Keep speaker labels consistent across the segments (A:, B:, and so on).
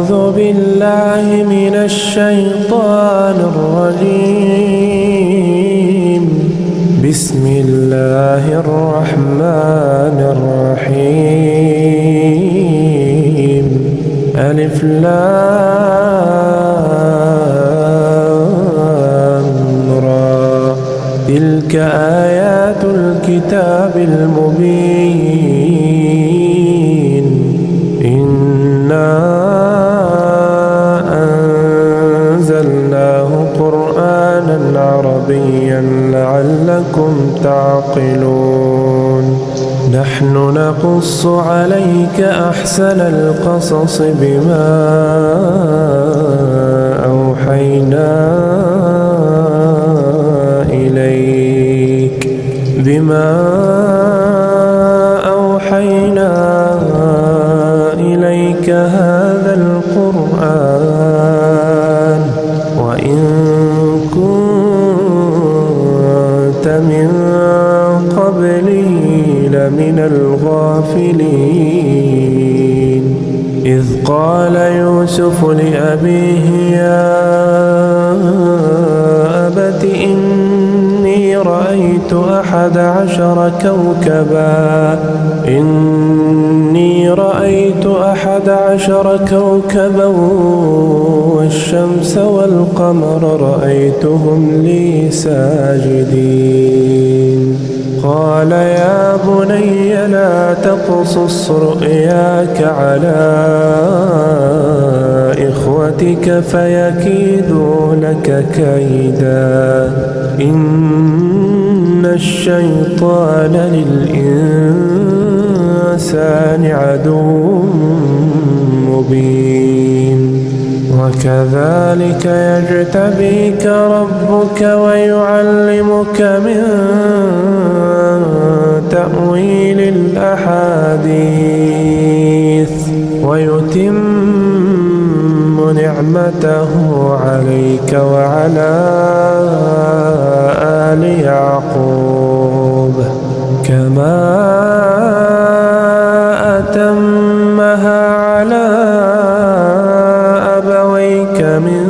A: أعوذ بالله من الشيطان الرجيم. بسم الله الرحمن الرحيم. ألف لام را. تلك آيات الكتاب المبين. إنا أنزلناه قرآنا عربيا لعلكم تعقلون. نحن نقص عليك أحسن القصص بما أوحينا إليك هذا القرآن وإن كنت من قبله لمن الغافلين. إذ قال يوسف لأبيه يا أبت إني رأيت 11 كوكبا والشمس والقمر رأيتهم لي ساجدين. قال يا بني لا تقصص رؤياك على إخوتك فيكيدوا لك كيدا. إن الشيطان للإنسان عدو مبين. وكذلك يجتبيك ربك ويعلمك من تأويل الأحاديث ويتم نعمته عليك وعلى آل يعقوب كما أتمها على أبويك من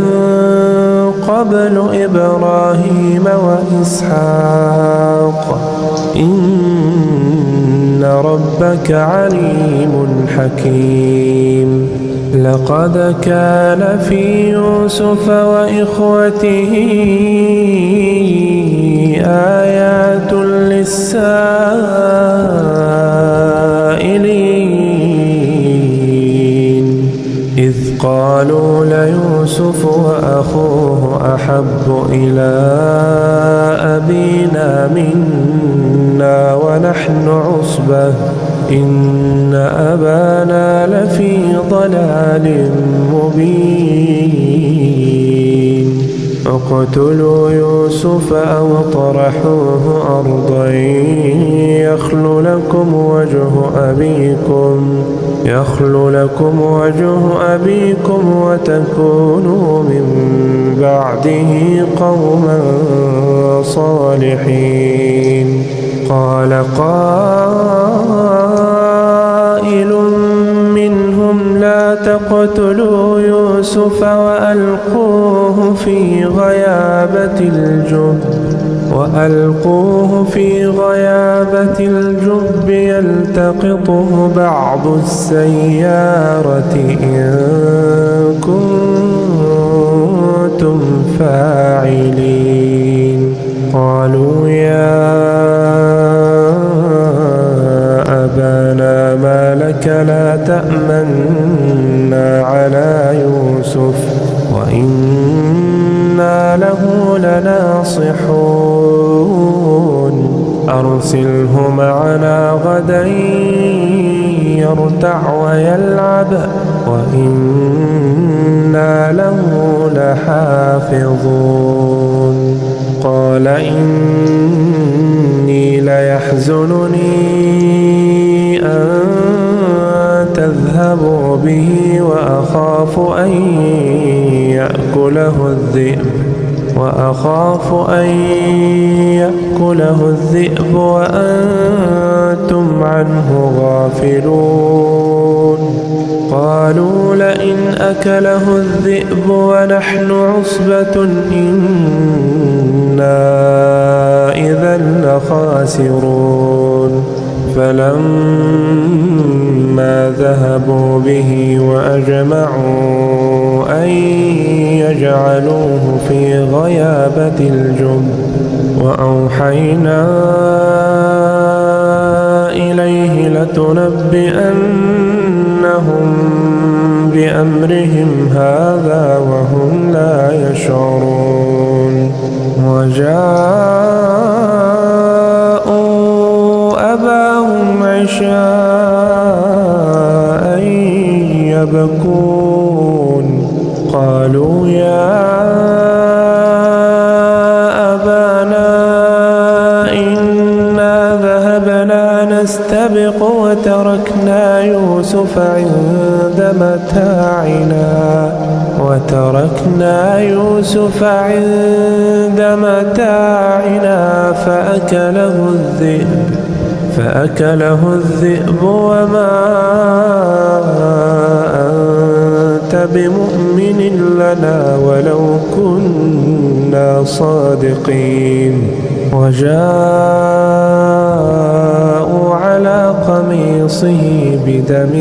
A: قبل إبراهيم وإسحاق إن ربك عليم حكيم. لقد كان في يوسف وإخوته آيات للسائلين إذ قالوا ليوسف وأخوه أحب إلى أبينا منا ونحن عصبة إن أبانا لفي ضلال مبين. اقتلوا يوسف أو طرحوه أرضا يخل لكم وجه أبيكم وتكونوا من بعده قوما صالحين. قال قائل منهم لا تقتلوا يوسف وألقوه في غيابة الجب يلتقطه بعض السيارة إن كنتم فاعلين. قالوا يا أبانا ما لك لا تأمنا على يوسف وإنا له لناصحون. أرسله معنا غدا يرتع ويلعب وإنا له لحافظون. قال إني ليحزنني أن تذهبوا به وأخاف أن يأكله الذئب وأنتم عنه غافلون. قالوا لئن أكله الذئب ونحن عصبة إنا إذا لخاسرون فلما ذهبوا به وأجمعوا أن يجعلوه في غيابة الجب وأوحينا إليه لتنبئنهم بأمرهم هذا وهم لا يشعرون وجاءوا أباهم عشاء يبكون قالوا يا أبانا إنا ذهبنا نستبق وتركنا يوسف عند متاعنا فأكله الذئب وما أنت بمؤمن لنا ولو كنا صادقين وجاءوا على قميصه بدم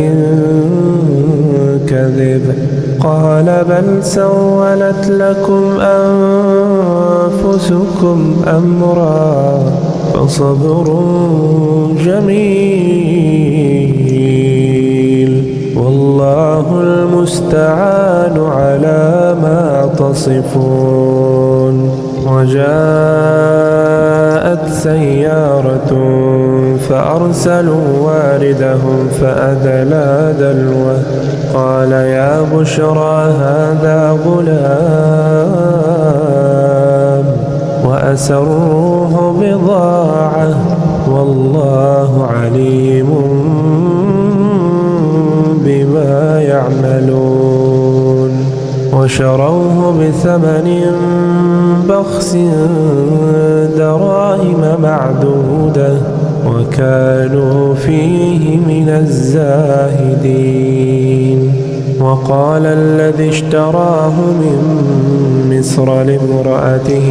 A: كذب قال بل سولت لكم أنفسكم أمرا فصبر جميل والله المستعان على ما تصفون وجاءت سيارة فأرسلوا واردهم فأدلى دلوه قال يا بشرى هذا غلام وأسروه بضاعة والله عليم بما يعملون وشروه بثمن بخس دراهم معدودة وكانوا فيه من الزاهدين وقال الذي اشتراه من مصر لامرأته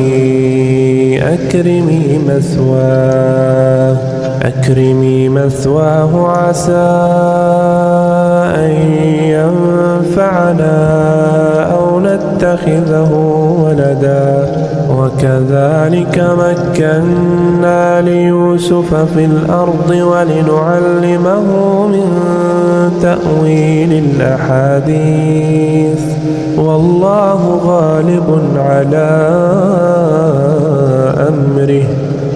A: أكرمي مثواه عسى أن ينفعنا أو نتخذه ولدا وكذلك مكنا ليوسف في الأرض ولنعلمه من تأويل الأحاديث والله غالب على أمره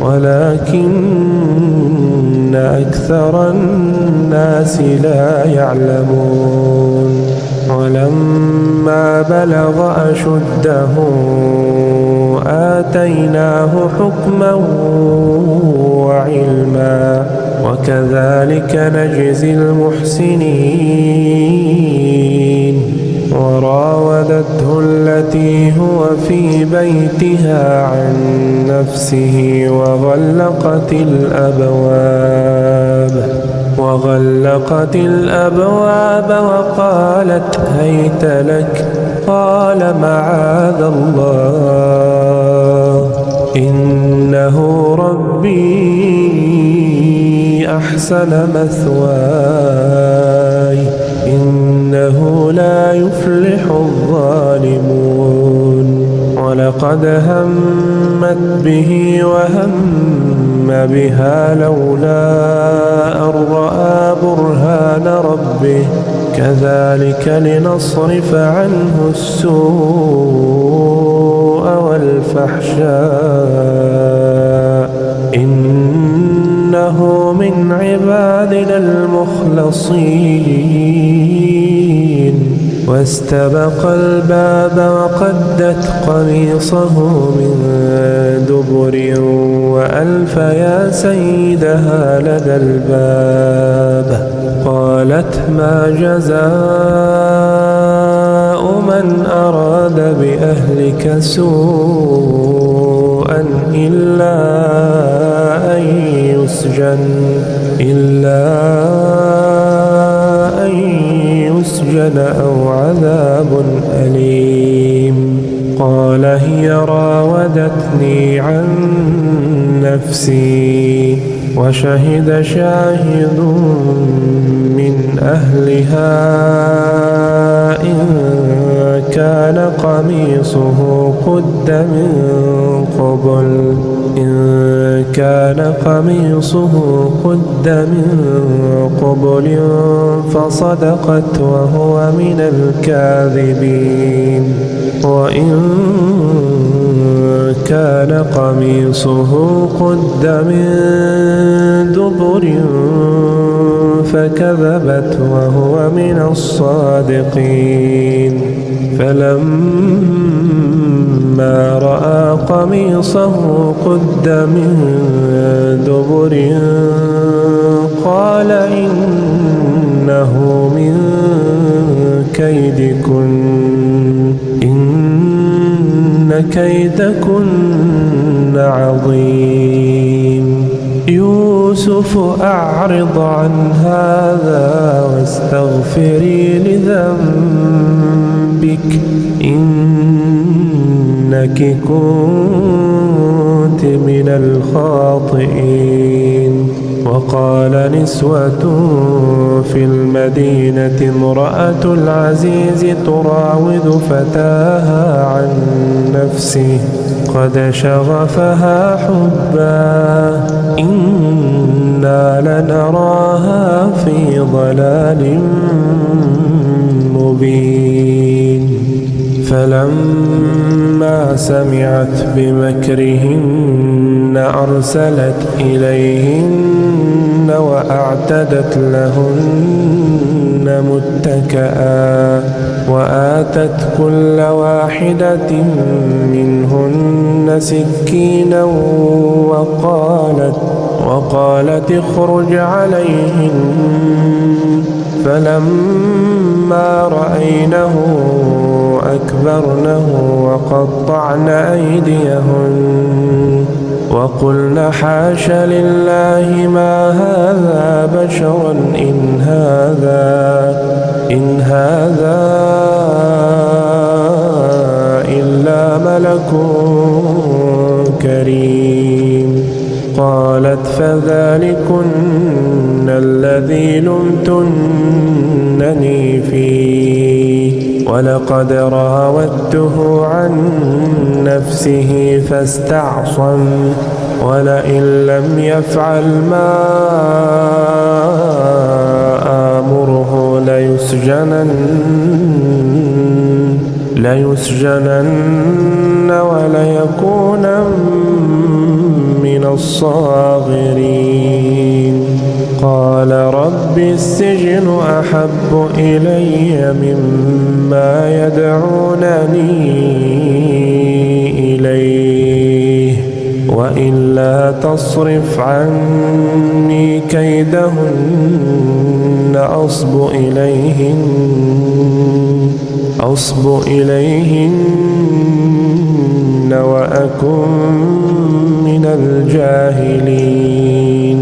A: ولكن أكثر الناس لا يعلمون ولما بلغ أشده آتيناه حكما وعلما وكذلك نجزي المحسنين وراودته التي هو في بيتها عن نفسه وغلقت الأبواب وقالت هيت لك قال معاذ الله إنه ربي أحسن مثواي إنه لا يفلح الظالمون ولقد همت به وهم بها لولا أن رأى برهان ربه كذلك لنصرف عنه السوء والفحشاء إنه من عبادنا المخلصين واستبق الباب وقدت قميصه من دبر وألف يا سيدها لدى الباب قالت ما جزاء من أراد بأهلك سوءا إلا أن عذاب أليم. قال هي راودتني عن نفسي وشهد شاهد من أهلها إن كان قميصه قد من قبل فصدقت وهو من الكاذبين وإن كان قميصه قد من دبر فكذبت وهو من الصادقين. فلما رأى قميصه قد من دبر قال إنه من كيدكن إن كيدكن عظيم. يوسف أعرض عن هذا واستغفري لذنبك إنك كنت من الخاطئين. وقال نسوة في المدينة امرأة العزيز تراود فتاها عن نفسه قد شغفها حبا إنا لنراها في ضلال مبين. فلما سمعت بمكرهن أرسلت إليهن وأعتدت لهن متكئا وآتت كل واحدة منهن سكينا وقالت اخرج عليهن. فلما رأينه أكبرنه وقطعن أيديهن وقلن حاش لله ما هذا بشرا إن هذا إلا ملك كريم. قالت فذلكن الذي لمتنني فيه ولقد راودته عن نفسه فاستعصم ولئن لم يفعل ما آمره ليسجنن وليكون من الصاغرين. قال رب السجن أحب إلي مما يدعونني إليه وإلا تصرف عني كيدهن أصب إليهن وأكن من الجاهلين.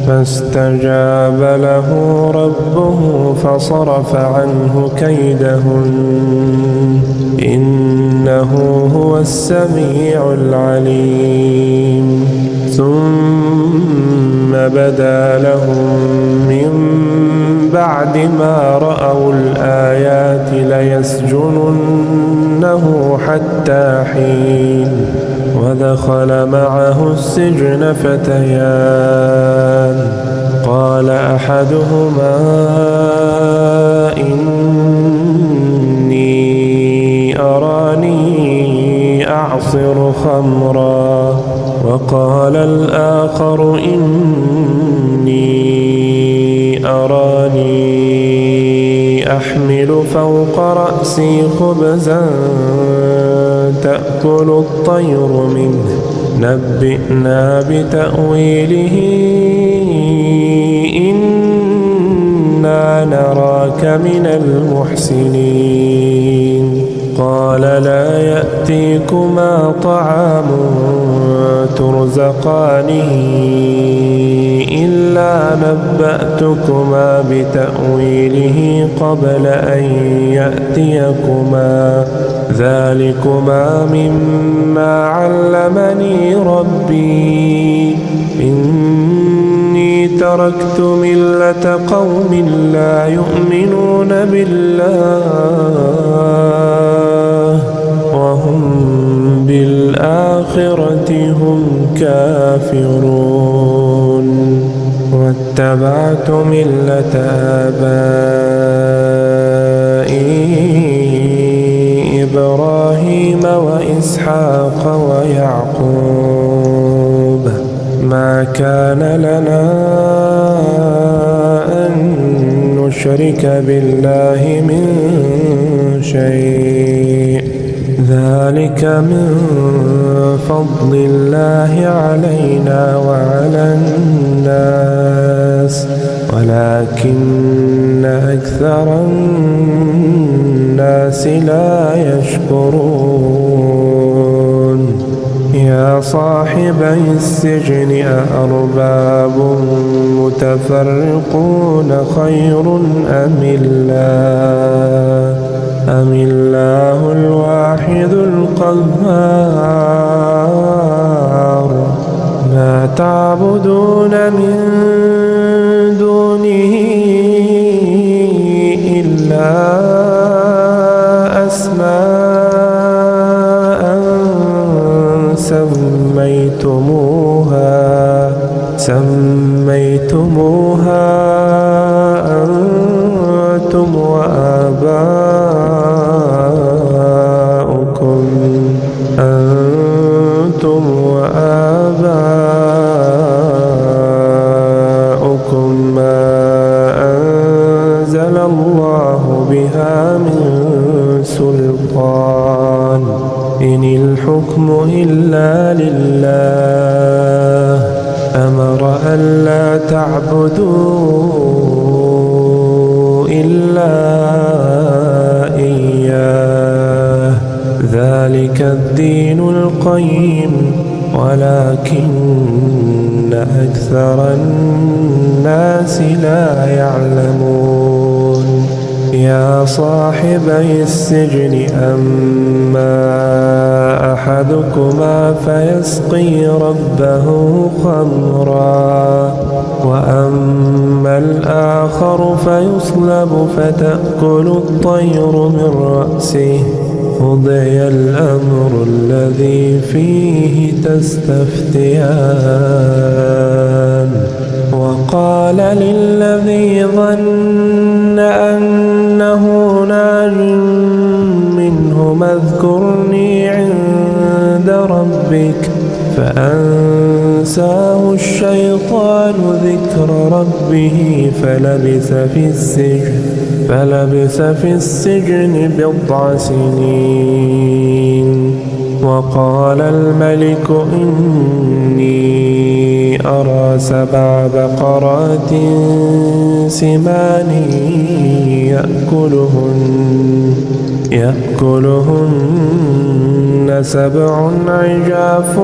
A: فاستجاب له ربه فصرف عنه كيدهن إنه هو السميع العليم. ثم بدا لهم من بعد ما رأوا الآيات ليسجننه حتى حين. ودخل معه السجن فتيان قال أحدهما إني أراني أعصر خمرا وقال الآخر إني أراني أحمل فوق رأسي خبزا تأكل الطير منه نبئنا بتأويله إنا نراك من المحسنين. قال لا يأتيكما طعام ترزقانه إلا نبأتكما بتأويله قبل أن يأتيكما ذلكما مما علمني ربي إني تركت ملة قوم لا يؤمنون بالله وهم بالآخرة هم كافرون واتبعت ملة آبائي إبراهيم وإسحاق ويعقوب ما كان لنا أن نشرك بالله من شيء ذلك من فضل الله علينا وعلى الناس ولكن أكثر الناس لا يشكرون يا صاحبي السجن أأرباب متفرقون خير أم الله الواحد القهار ما تعبدون من دونه إلا أسماء سميتموها أنتم وآباؤكم ما أنزل الله بها من سلطان إن الحكم إلا لله أمر ألا تعبدوا إلا إياه ذلك الدين القيم ولكن أكثر الناس لا يعلمون يا صاحبي السجن أما أحدكما فيسقي ربه خمرا وأما الآخر فيصلب فتأكل الطير من رأسه قضي الأمر الذي فيه تستفتيان وقال للذي ظن أنه ناج منهما اذكرني عند ربك فأنساه الشيطان ذكر ربه فلبث في السجن بضع سنين وقال الملك إني أرى 7 بقرات سمان يأكلهن 7 عجاف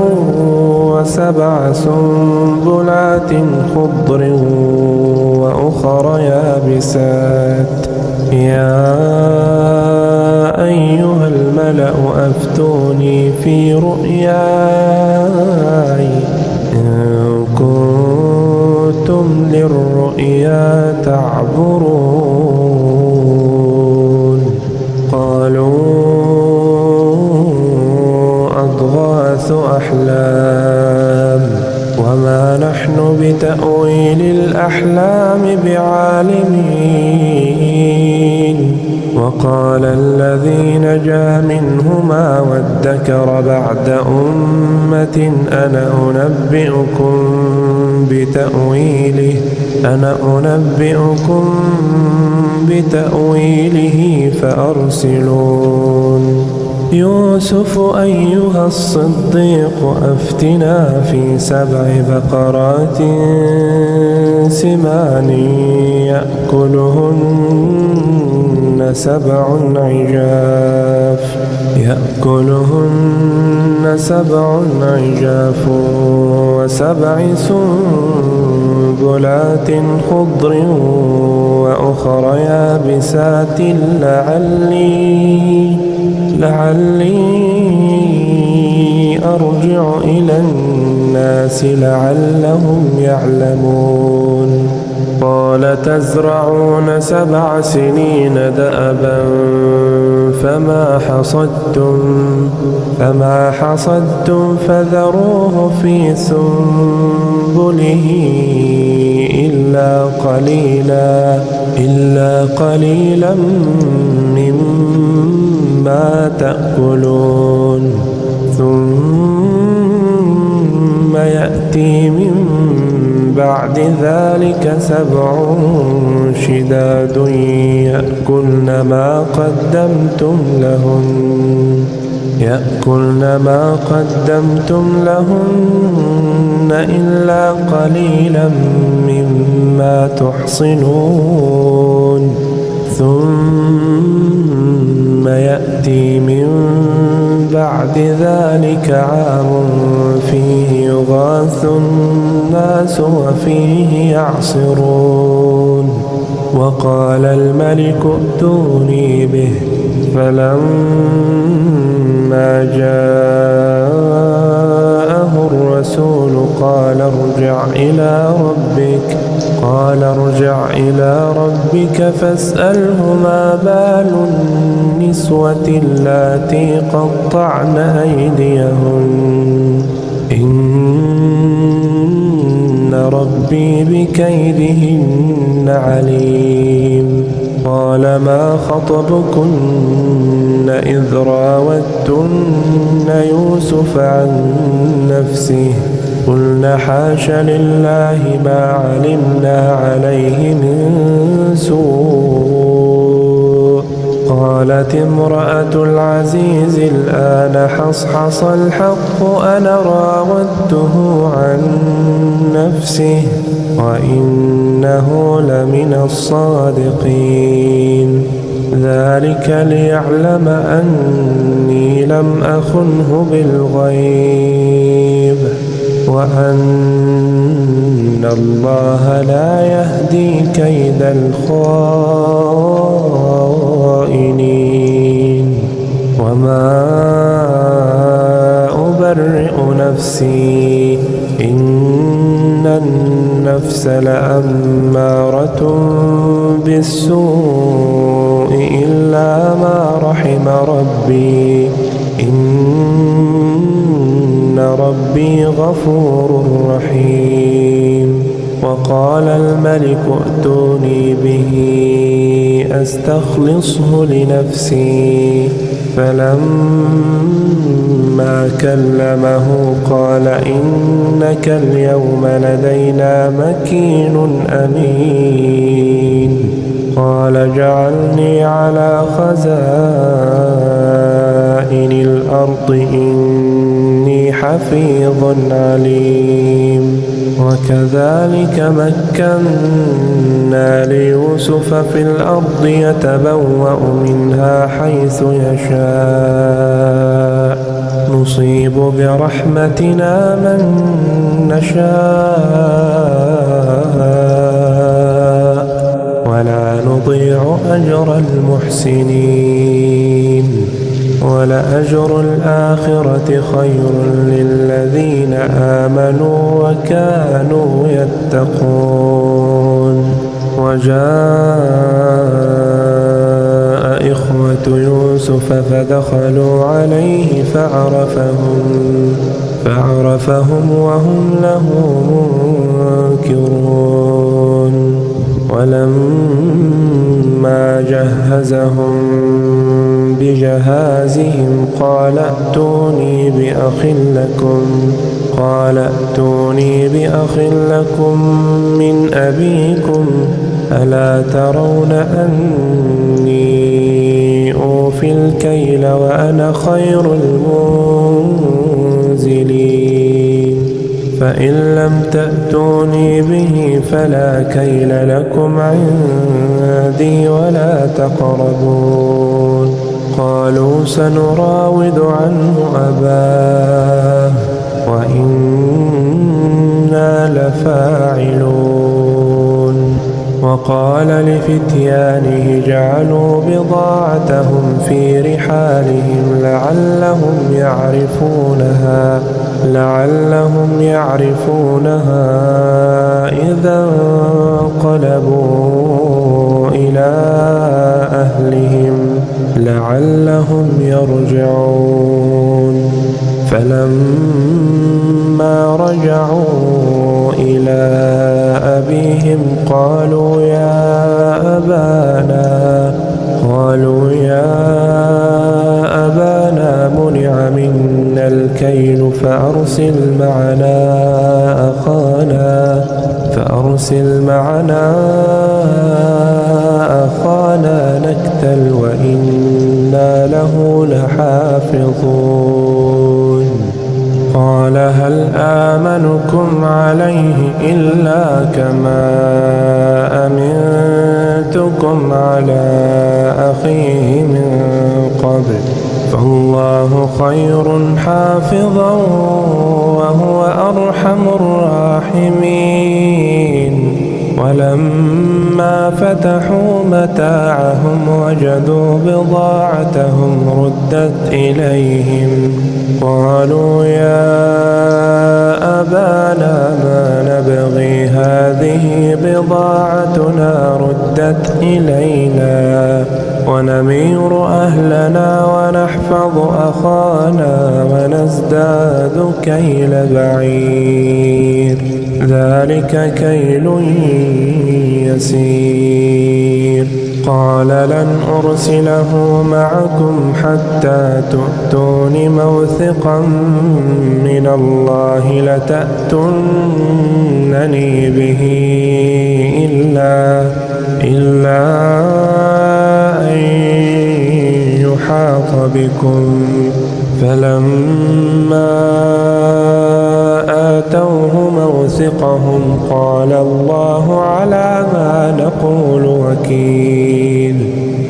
A: و7 سنبلات خضر وأخر يابسات يا أيها الملأ أفتوني في رؤياي إن كنتم للرؤيا تعبرون قالوا أضغاث أحلام وما نحن بتأويل الأحلام بعالمين وقال الذي نجا منهما وادكر بعد أمة أنا أنبئكم بتأويله فأرسلون يوسف أيها الصديق أفتنا في 7 بقرات سمان يأكلهن سبع عجاف يأكلهن سبع عجاف وسبع سنبلات خضر وأخر يابسات لعلي أرجع إلى الناس لعلهم يعلمون قال تزرعون 7 سنين دأبا فما حصدتم فذروه في سنبله إلا قليلا مما تأكلون ثم يأتي من بعد ذلك 7 شداد يأكلن ما قدمتم لهن إلا قليلا مما تحصنون ثم يأتي من بعد ذلك عام فيه يغاث الناس وفيه يعصرون وقال الملك ائتوني به فلما جاءه الرسول قال ارجع إلى ربك فاسأله ما بال النسوة اللاتي قطعن أيديهن إن ربي بكيدهن عليم قال ما خطبكن إذ راوتن يوسف عن نفسه قلنا حاش لله ما علمنا عليه من سوء قالت امرأة العزيز الآن حصحص الحق أنا راودته عن نفسه وإنه لمن الصادقين ذلك ليعلم أني لم أخنه بالغيب وأن الله لا يهدي كيد الخائنين وما أبرئ نفسي إن النفس لأمارة بالسوء إلا ما رحم ربي إن ربي غفور رحيم وقال الملك ائتوني به أستخلصه لنفسي فلما كلمه قال إنك اليوم لدينا مكين أمين قال جعلني على خزائن الأرض إني حفيظ عليم وكذلك مكنا ليوسف في الأرض يتبوأ منها حيث يشاء نصيب برحمتنا من نشاء ولا نضيع أجر المحسنين ولأجر الآخرة خير للذين آمنوا وكانوا يتقون وجاء إخوة يوسف فدخلوا عليه فعرفهم وهم له منكرون ولما جهزهم بجهازهم قال ائتوني بأخ لكم من أبيكم ألا ترون أني أوفي الكيل وأنا خير المنزلين فإن لم تأتوني به فلا كيل لكم عندي ولا تقربون. قالوا سنراود عنه أباه وإنا لفاعلون. وقال لفتيانه اجعلوا بضاعتهم في رحالهم لعلهم يعرفونها إذا انقلبوا إلى أهلهم لعلهم يرجعون. فلما رجعوا إلى أبيهم قالوا يا أبانا منع منا الكيل فأرسل معنا أخانا نكتل وإنا له لحافظون. قال هل آمنكم عليه إلا كما أمنتكم على أخيه من قبل فالله خير حافظا وهو أرحم الراحمين. ولما فتحوا متاعهم وجدوا بضاعتهم ردت إليهم قالوا يا أبانا ما نبغي هذه بضاعتنا ردت إلينا ونمير أهلنا ونحفظ أخانا ونزداد كيل بعير ذلك كيل يسير. قال لن أرسله معكم حتى تؤتون موثقا من الله لتأتونني به إلا أن يحاط بكم. فلما آتوه موثقهم قال الله على ما نقول وكيل.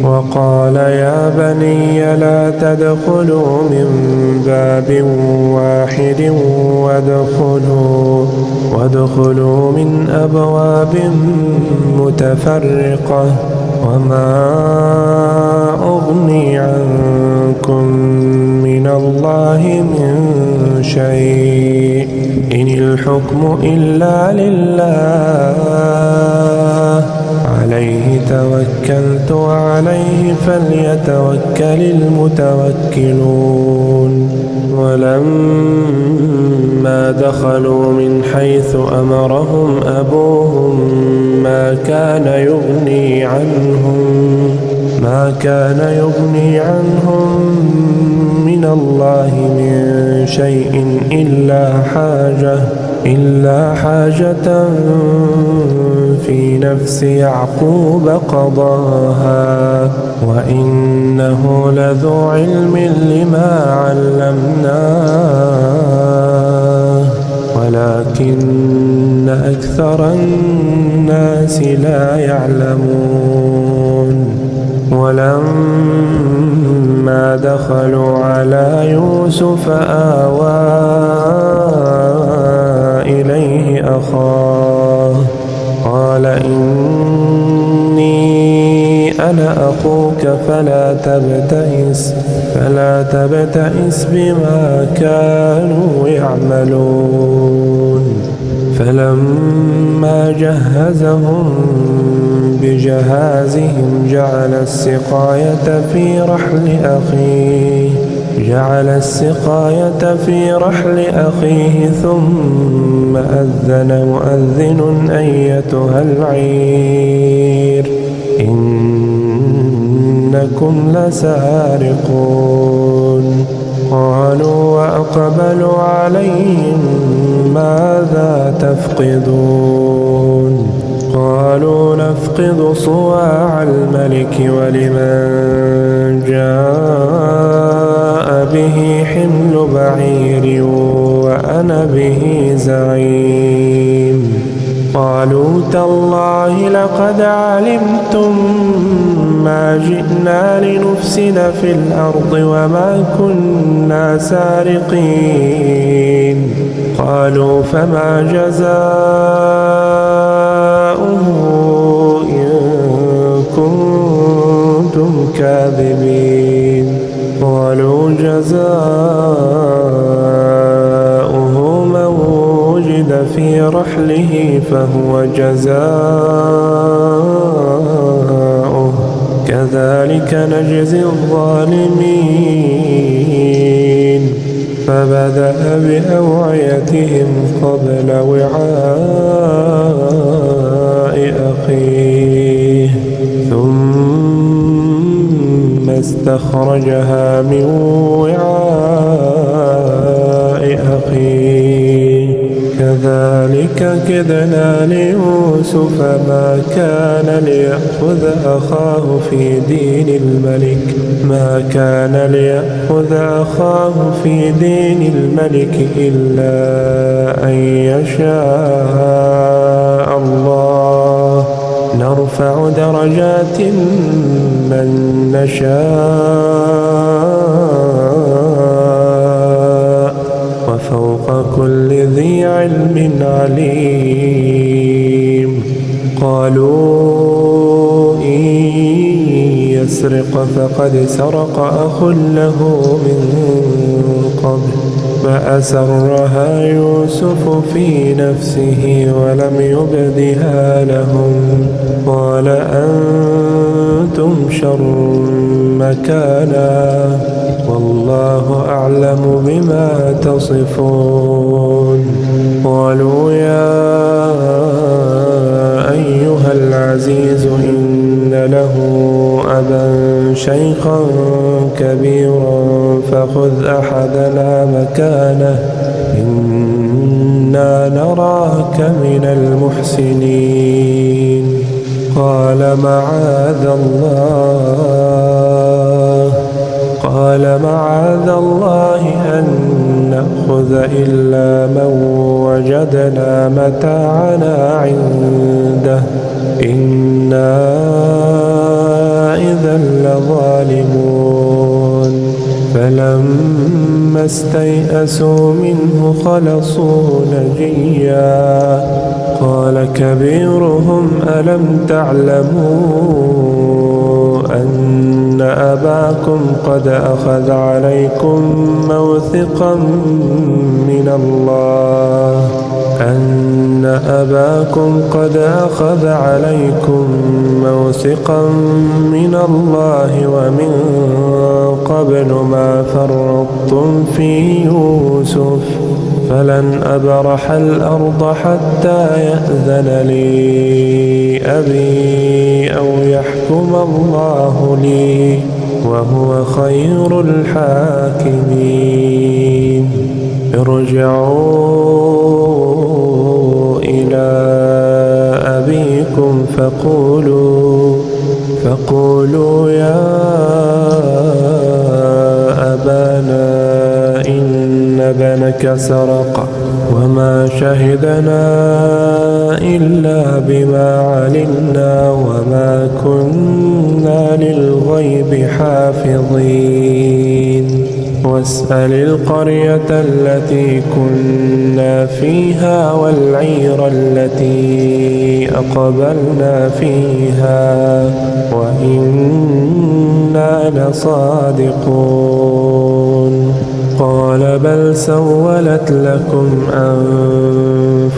A: وقال يا بني لا تدخلوا من باب واحد وادخلوا من أبواب متفرقة وما أغني عنكم من الله من شيء إن الحكم إلا لله عليه توكلت وعليه فليتوكل المتوكلون. ولما دخلوا من حيث أمرهم أبوهم ما كان يغني عنهم من الله من شيء إلا حاجة في نفس يعقوب قضاها وإنه لذو علم لما علمناه ولكن أكثر الناس لا يعلمون. ولما دخلوا على يوسف آوى إليه أخاه قال إني أنا أخوك فلا تبتئس بما كانوا يعملون. فلما جهزهم بجهازهم جعل السقاية في رحل أخيه ثم أذن مؤذن أيتها العير إنكم لسارقون. قالوا وأقبلوا عليهم ماذا تفقدون قالوا نفقد صواع الملك ولمن جاء به حمل بعير وأنا به زعيم. لقد علمتم ما جئنا لنفسد في الأرض وما كنا سارقين. قالوا فما جزاؤه إن كنتم كاذبين. قالوا جزاؤه من وجد في رحله فهو جزاؤه كذلك نجزي الظالمين. فبدأ بأوعيتهم قبل وعاء أخيه ثم استخرجها من وعاء أخيه كذلك كدنا ليوسف ما كان ليأخذ أخاه في دين الملك إلا أن يشاء الله نرفع درجات من نشاء وفوق كل ذي علم عليم. قالوا إن يسرق فقد سرق أخ له من قبل فأسرها يوسف في نفسه ولم يبدها لهم قال أنتم شر مكانا والله أعلم بما تصفون. قالوا يا أيها العزيز إن له أبا شيخا كبيرا فخذ أحدنا مكانه إنا نراك من المحسنين. قال معاذ الله أن نأخذ إلا من وجدنا متاعنا عنده إنا إذا لظالمون. فلما استيئسوا منه خلصوا نجيا قال كبيرهم ألم تعلموا أن أباكم قد أخذ عليكم موثقا من الله ومن قبل ما فرطتم في يوسف فلن أبرح الأرض حتى يأذن لي أبي أو يحكم الله لي وهو خير الحاكمين. ارجعوا إلى أبيكم فقولوا يا أبانا إن ابنك سرق وما شهدنا إلا بما علمنا وما كنا للغيب حافظين. واسأل القرية التي كنا فيها والعير التي أقبلنا فيها وإنا لصادقون. قال بل سولت لكم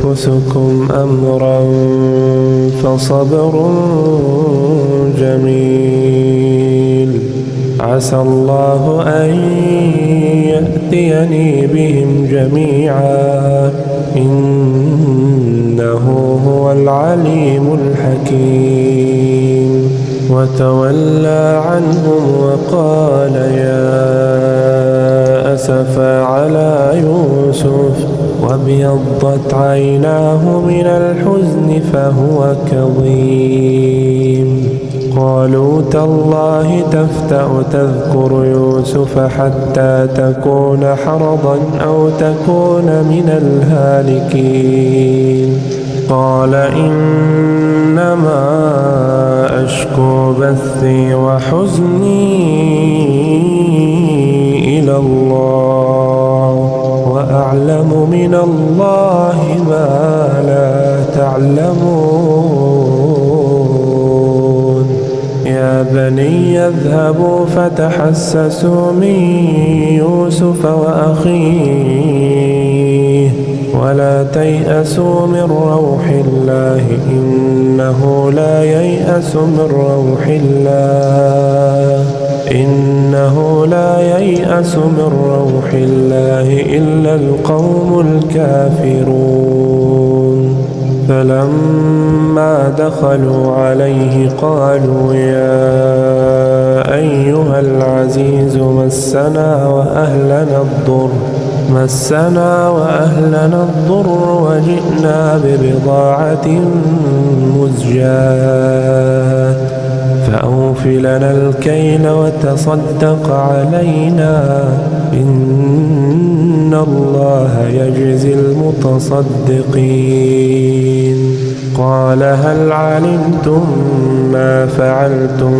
A: أنفسكم أمرا فصبر جميل عسى الله أن يأتيني بهم جميعا إنه هو العليم الحكيم. وتولى عنهم وقال يا أسفا على يوسف وابيضت عيناه من الحزن فهو كظيم. قالوا تالله تفتأ تذكر يوسف حتى تكون حرضا أو تكون من الهالكين. قال إنما أشكو بثي وحزني إلى الله وأعلم من الله ما لا تعلمون يا بني اذهبوا فتحسسوا من يوسف وأخيه ولا تيأسوا من روح الله إنه لا ييأس من روح الله إلا القوم الكافرون فلما دخلوا عليه قالوا يا أيها العزيز مسنا وأهلنا الضر وجئنا ببضاعة مزجاة فأوف لنا الكيل وتصدق علينا إن الله يجزي المتصدقين قال هل علمتم ما فعلتم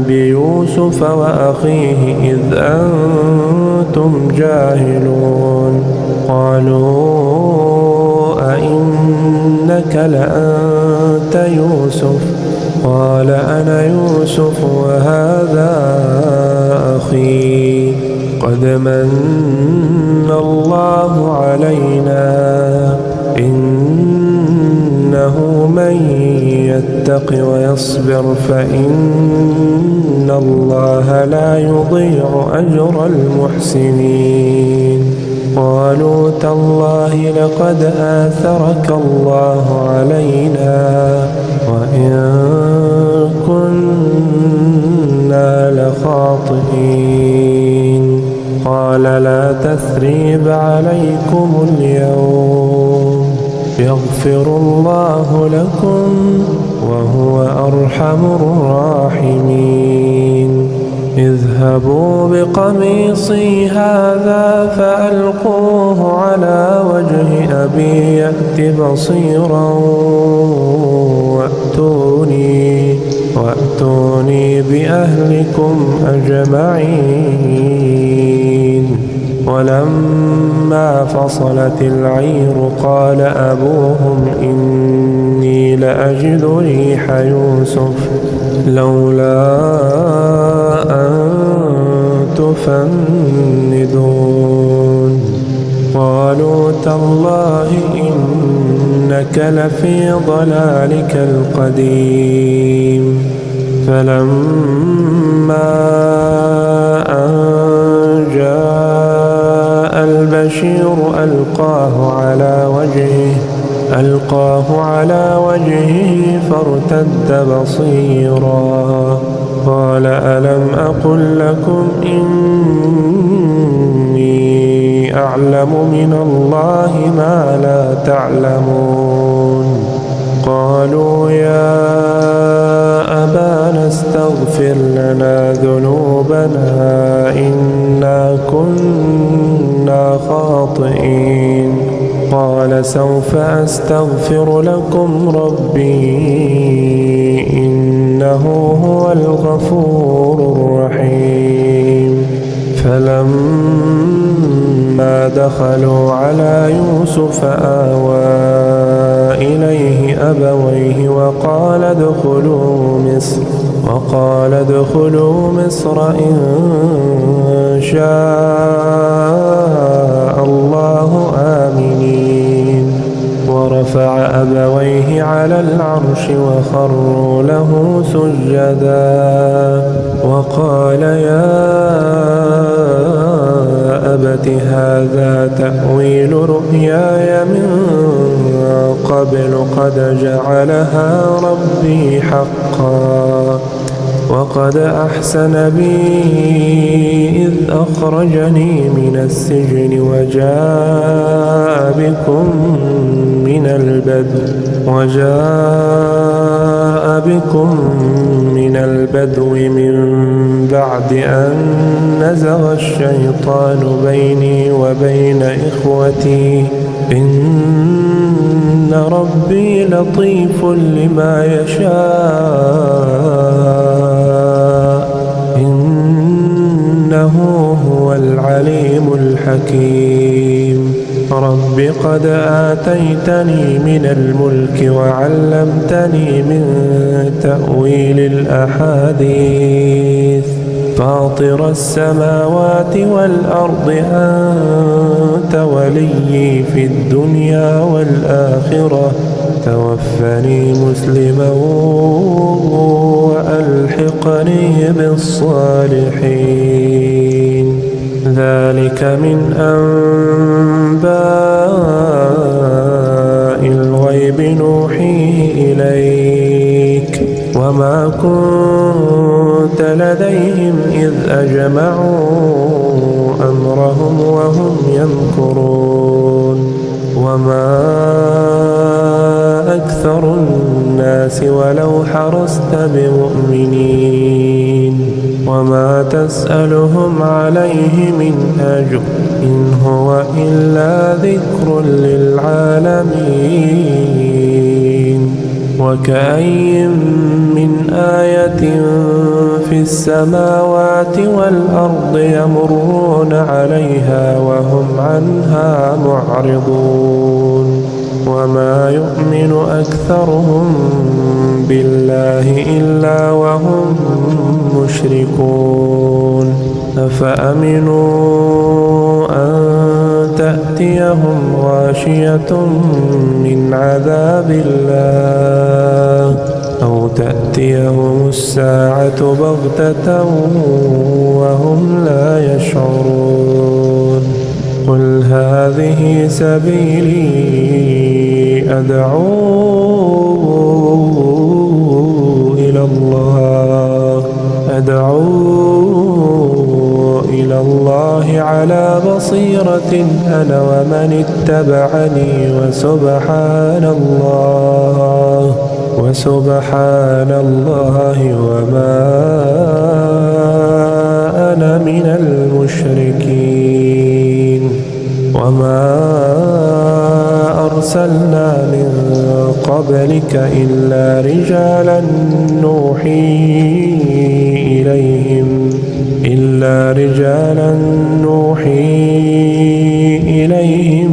A: بيوسف وأخيه إذ أنتم جاهلون قالوا أئنك لأنت يوسف قال أنا يوسف وهذا أخي قد من الله علينا إنه من يتق ويصبر فإن الله لا يضيع أجر المحسنين قالوا تالله لقد آثرك الله علينا وإن كنا لخاطئين قال لا تثريب عليكم اليوم يغفر الله لكم وهو أرحم الراحمين اذهبوا بقميصي هذا فألقوه على وجه أبي يأت بصيرا وأتوني بأهلكم أجمعين ولما فصلت العير قال أبوهم إني لأجد ريح يوسف لولا أن تفندون قالوا تالله إنك لفي ضلالك القديم فلما أن جاء البشير ألقاه على وجهه فارتد بصيرا قال ألم أقل لكم إني أعلم من الله ما لا تعلمون قالوا يا أبانا استغفر لنا ذنوبنا إنا كنا خاطئين قال سوف أستغفر لكم ربي إنه هو الغفور الرحيم فلما دخلوا على يوسف آوى إليه أبويه وقال ادخلوا مصر إن شاء الله آمنين ورفع أبويه على العرش وخروا له سجدا وقال يا أبت هذا تأويل رؤياي من قبل قد جعلها ربي حقا وقد أحسن بي إذ أخرجني من السجن وجاء بكم من البدو من بعد أن نزغ الشيطان بيني وبين إخوتي إن ربي لطيف لما يشاء إنه هو العليم الحكيم رب قد آتيتني من الملك وعلمتني من تأويل الأحاديث فاطر السماوات والأرض أنت وليي في الدنيا والآخرة توفني مسلما وألحقني بالصالحين ذلك من أنباء الغيب نوحيه إليك وما كنت لديهم إذ أجمعوا أمرهم وهم يمكرون وما أكثر الناس ولو حرصت بمؤمنين وما تسألهم عليه من أجر إن هو إلا ذكر للعالمين وكأي من آية في السماوات والأرض يمرون عليها وهم عنها معرضون وما يؤمن أكثرهم بالله إلا وهم مشركون أفأمنوا أن تأتيهم غاشية من عذاب الله أو تأتيهم الساعة بغتة وهم لا يشعرون قل هذه سبيلي أدعو إلى الله على بصيرة أنا ومن اتبعني وسبحان الله وما أنا من المشركين وما أرسلنا من قبلك إلا رجالا نوحي إليهم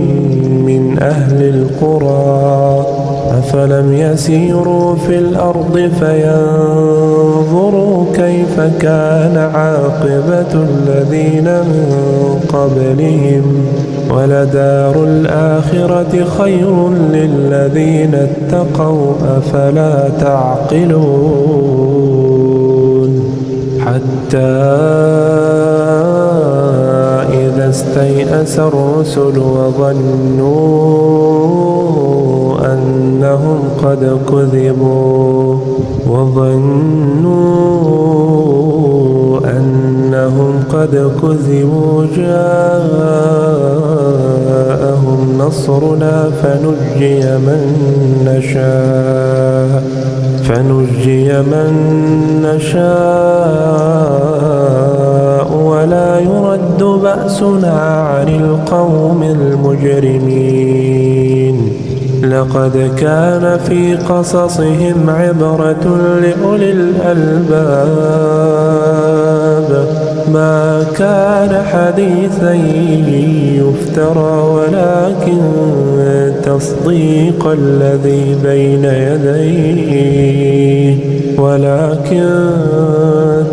A: من أهل القرى أفلم يسيروا في الأرض فينظروا كيف كان عاقبة الذين من قبلهم ولدار الآخرة خير للذين اتقوا أفلا تعقلون حتى إذا استيأس الرسل وظنوا أنهم قد كذبوا جاءهم نصرنا فنجي من نشاء ولا يرد بأسنا عن القوم المجرمين لقد كان في قصصهم عبرة لأولي الألباب ما كان حديثا يفترى ولكن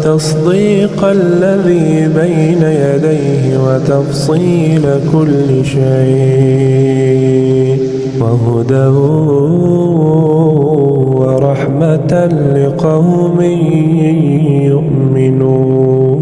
A: تصديق الذي بين يديه وتفصيل كل شيء وهدى ورحمة لقوم يؤمنون